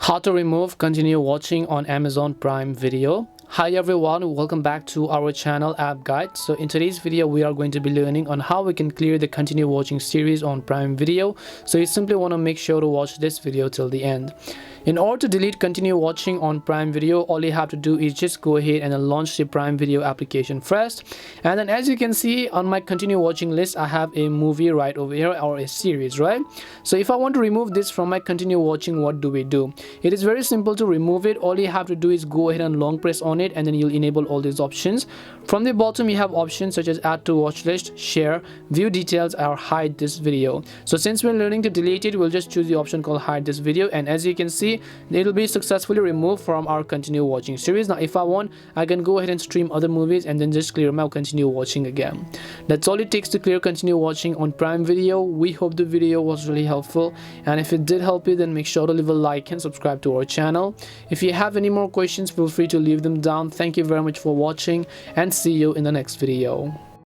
How to remove continue watching on Amazon Prime Video. Hi everyone, welcome back to our channel App Guide. So in today's video we are going to be learning on how we can clear the continue watching series on Prime Video. So you simply want to make sure to watch this video till the end. In order to delete continue watching on Prime Video, all you have to do is just go ahead and launch the Prime Video application first. And then as you can see on my continue watching list, I have a movie right over here, or a series, right? So if I want to remove this from my continue watching, what do we do? It is very simple to remove it. All you have to do is go ahead and long press on it, and then you'll enable all these options. From the bottom you have options such as add to watch list, share, view details, or hide this video. So since we're learning to delete it, we'll just choose the option called hide this video, and as you can see it will be successfully removed from our continue watching series. Now if I want, I can go ahead and stream other movies and then just clear my continue watching again. That's all it takes to clear continue watching on Prime Video. We hope the video was really helpful, and if it did help you, then make sure to leave a like and subscribe to our channel. If you have any more questions, feel free to leave them down. Thank you very much for watching, and see you in the next video.